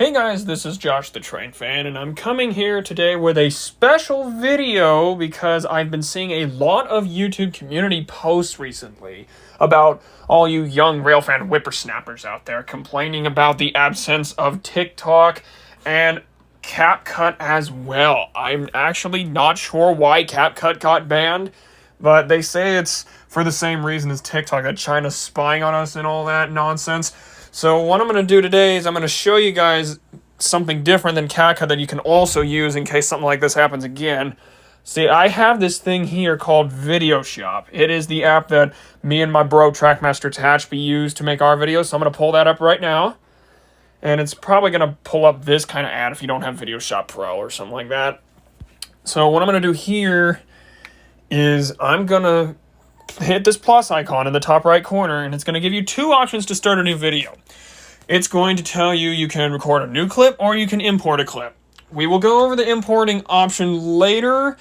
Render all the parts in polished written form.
Hey guys, this is Josh the Train Fan, and I'm coming here today with a special video because I've been seeing a lot of YouTube community posts recently about all you young railfan whippersnappers out there complaining about the absence of TikTok and CapCut as well. I'm actually not sure why CapCut got banned, but they say it's for the same reason as TikTok, that China's spying on us and all that nonsense. So what I'm going to do today is I'm going to show you guys something different than CapCut that you can also use in case something like this happens again. See, I have this thing here called Videoshop. It is the app that me and my bro Trackmaster Tatchby use to make our videos. So I'm going to pull that up right now. And it's probably going to pull up this kind of ad if you don't have Videoshop Pro or something like that. So what I'm going to do here is I'm going to hit this plus icon in the top right corner, and it's going to give you two options to start a new video. It's going to tell you you can record a new clip or you can import a clip. We will go over the importing option later,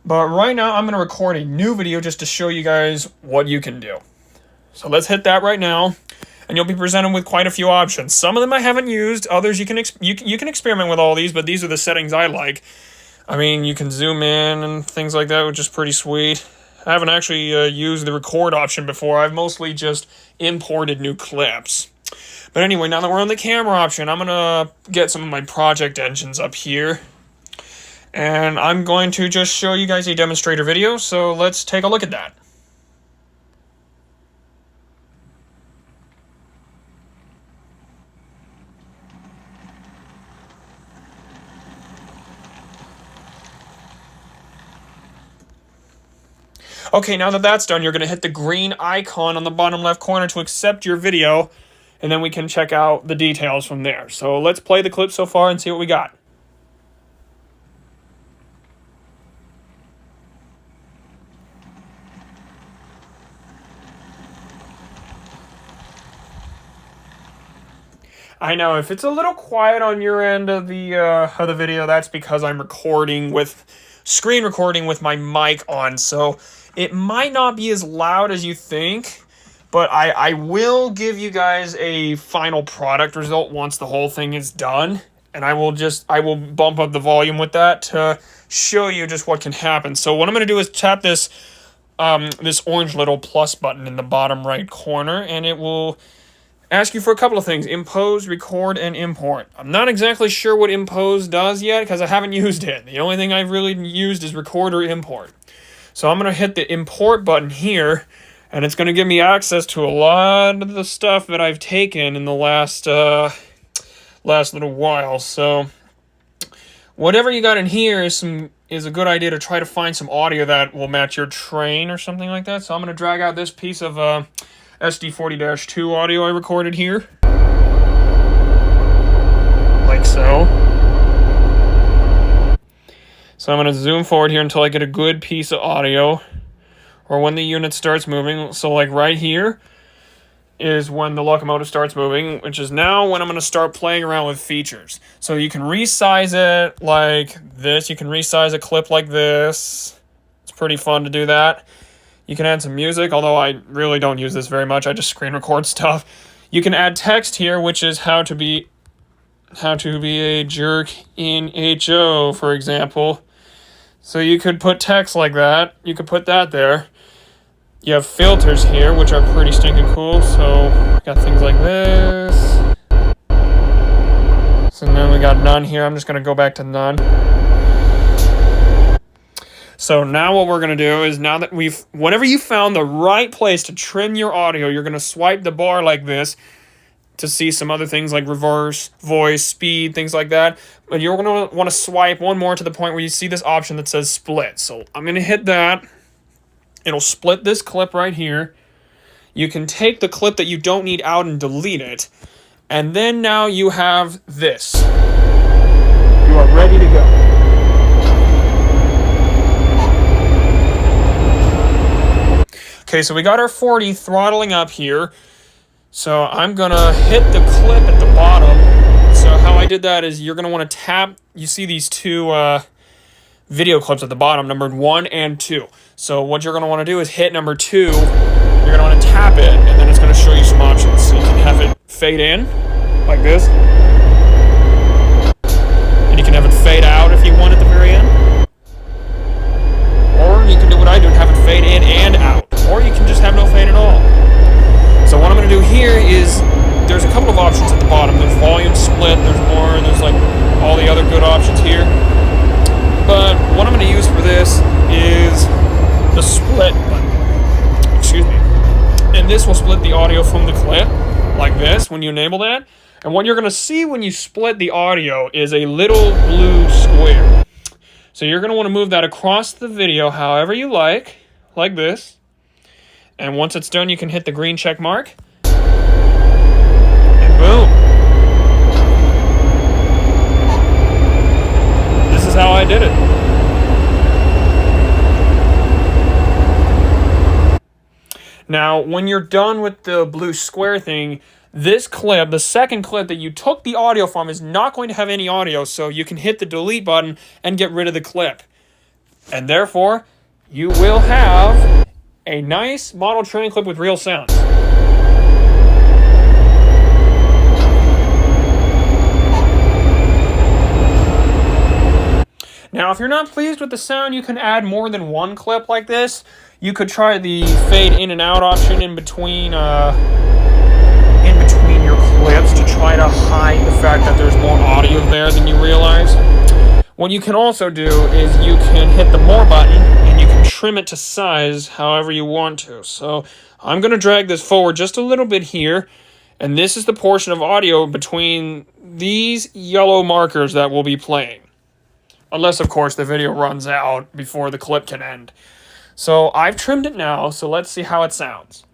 but right now I'm going to record a new video just to show you guys what you can do. So let's hit that right now, and you'll be presented with quite a few options. Some of them I haven't used, others you can experiment with all these, but these are the settings I like. I mean, you can zoom in and things like that, which is pretty sweet. I haven't actually used the record option before. I've mostly just imported new clips. But anyway, now that we're on the camera option, I'm going to get some of my project engines up here. And I'm going to just show you guys a demonstrator video, so let's take a look at that. Okay, now that that's done, you're going to hit the green icon on the bottom left corner to accept your video, and then we can check out the details from there. So let's play the clip so far and see what we got. I know, if it's a little quiet on your end of the video, that's because I'm screen recording with my mic on, so it might not be as loud as you think, but I will give you guys a final product result once the whole thing is done, and I will bump up the volume with that to show you just what can happen. So what I'm going to do is tap this orange little plus button in the bottom right corner, and it will ask you for a couple of things: impose, record, and import. I'm not exactly sure what impose does yet because I haven't used it. The only thing I've really used is record or import. So I'm going to hit the import button here, and it's going to give me access to a lot of the stuff that I've taken in the last little while. So whatever you got in here is a good idea to try to find some audio that will match your train or something like that. So I'm going to drag out this piece of SD40-2 audio I recorded here, like so. So I'm going to zoom forward here until I get a good piece of audio, or when the unit starts moving. So like right here is when the locomotive starts moving, which is now when I'm going to start playing around with features. So you can resize it like this. You can resize a clip like this. It's pretty fun to do that. You can add some music, although I really don't use this very much. I just screen record stuff. You can add text here, which is how to be a jerk in HO, for example. So you could put text like that. You could put that there. You have filters here, which are pretty stinking cool. So got things like this. So then we got none here. I'm just going to go back to none. So now what we're going to do is, now that whenever you found the right place to trim your audio, you're going to swipe the bar like this to see some other things like reverse, voice, speed, things like that. But you're going to want to swipe one more to the point where you see this option that says split. So I'm going to hit that. It'll split this clip right here. You can take the clip that you don't need out and delete it. And then now you have this. You are ready to go. Okay, so we got our 40 throttling up here. So I'm going to hit the clip at the bottom. So how I did that is you're going to want to tap. You see these two video clips at the bottom, numbered 1 and 2. So what you're going to want to do is hit number 2. You're going to want to tap it, and then it's going to show you some options. So you can have it fade in, like this. this will split the audio from the clip, like this, when you enable that. And what you're going to see when you split the audio is a little blue square. So you're going to want to move that across the video however you like this. And once it's done, you can hit the green check mark. And boom. This is how I did it. Now, when you're done with the blue square thing, this clip, the second clip that you took the audio from, is not going to have any audio, so you can hit the delete button and get rid of the clip. And therefore, you will have a nice model train clip with real sounds. Now, if you're not pleased with the sound, you can add more than one clip like this. You could try the fade in and out option in between your clips to try to hide the fact that there's more audio there than you realize. What you can also do is you can hit the more button and you can trim it to size however you want to. So I'm going to drag this forward just a little bit here, and this is the portion of audio between these yellow markers that will be playing. Unless, of course, the video runs out before the clip can end. So I've trimmed it now, so let's see how it sounds.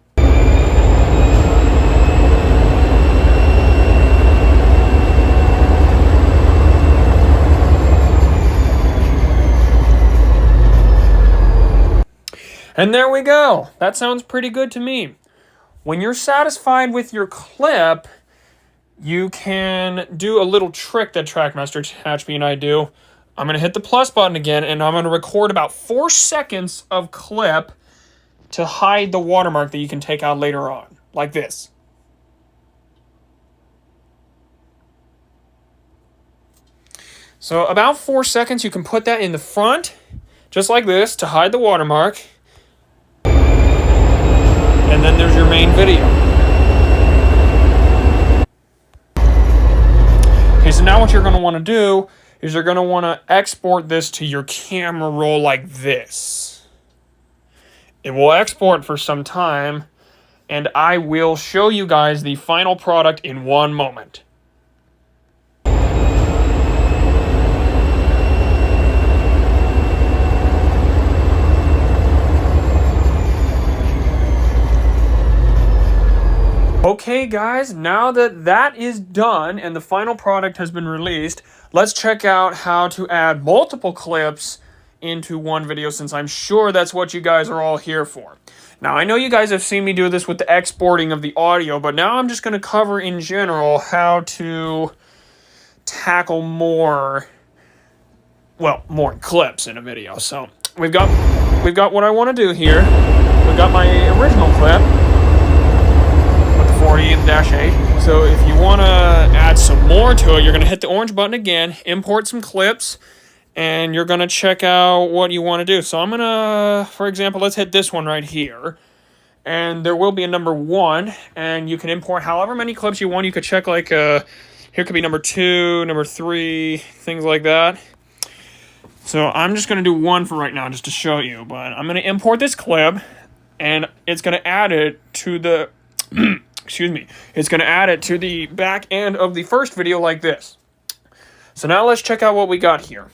And there we go. That sounds pretty good to me. When you're satisfied with your clip, you can do a little trick that Trackmaster Attach Me and I do. I'm going to hit the plus button again, and I'm going to record about 4 seconds of clip to hide the watermark that you can take out later on, like this. So about 4 seconds, you can put that in the front, just like this, to hide the watermark. And then there's your main video. Okay, so now what you're going to want to do is you're going to want to export this to your camera roll like this. It will export for some time, and I will show you guys the final product in one moment. Okay guys, now that that is done and the final product has been released, let's check out how to add multiple clips into one video, since I'm sure that's what you guys are all here for. Now, I know you guys have seen me do this with the exporting of the audio, but now I'm just going to cover in general how to tackle more clips in a video. So we've got what I want to do here. We've got my original clip. 40 and -8. So if you want to add some more to it, you're going to hit the orange button again, import some clips, and you're going to check out what you want to do. So I'm going to, for example, let's hit this one right here. And there will be a number 1, and you can import however many clips you want. You could check like, here could be number 2, number 3, things like that. So I'm just going to do 1 for right now just to show you. But I'm going to import this clip, and it's going to add it to the... Excuse me. It's going to add it to the back end of the first video like this. So now let's check out what we got here.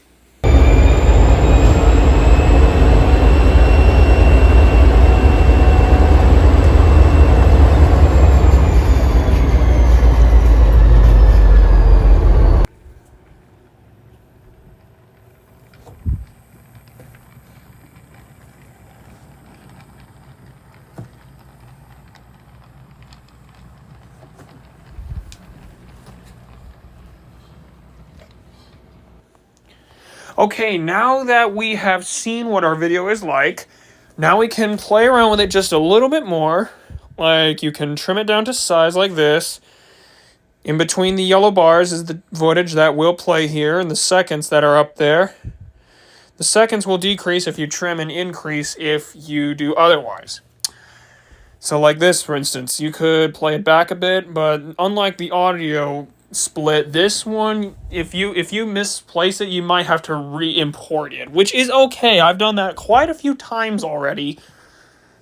Okay, now that we have seen what our video is like, now we can play around with it just a little bit more. Like, you can trim it down to size like this. In between the yellow bars is the footage that will play here, and the seconds that are up there. The seconds will decrease if you trim, and increase if you do otherwise. So like this, for instance, you could play it back a bit, but unlike the audio split, this one, if you misplace it, you might have to re-import it, which is okay. I've done that quite a few times already.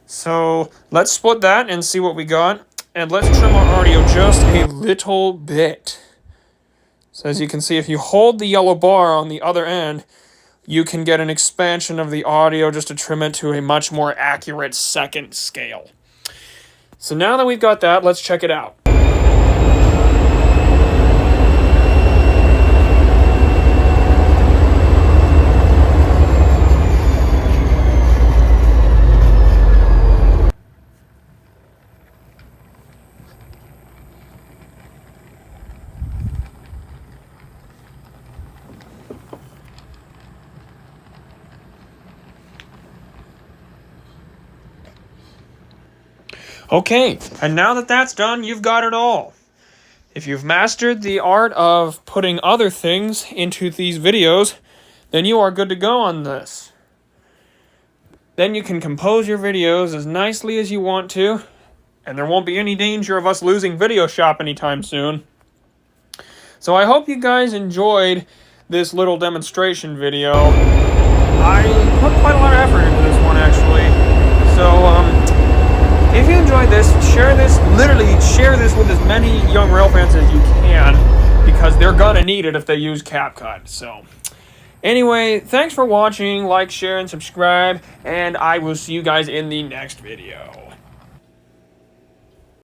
So let's split that and see what we got. And let's trim our audio just a little bit. So as you can see, if you hold the yellow bar on the other end, you can get an expansion of the audio just to trim it to a much more accurate second scale. So now that we've got that, let's check it out. Okay, and now that that's done, you've got it all. If you've mastered the art of putting other things into these videos, then you are good to go on this. Then you can compose your videos as nicely as you want to, and there won't be any danger of us losing Videoshop anytime soon. So I hope you guys enjoyed this little demonstration video. I put quite a lot of effort into this one, actually. So, if you enjoyed this, literally share this with as many young rail fans as you can, because they're gonna need it if they use CapCut. So, anyway, thanks for watching, like, share, and subscribe, and I will see you guys in the next video.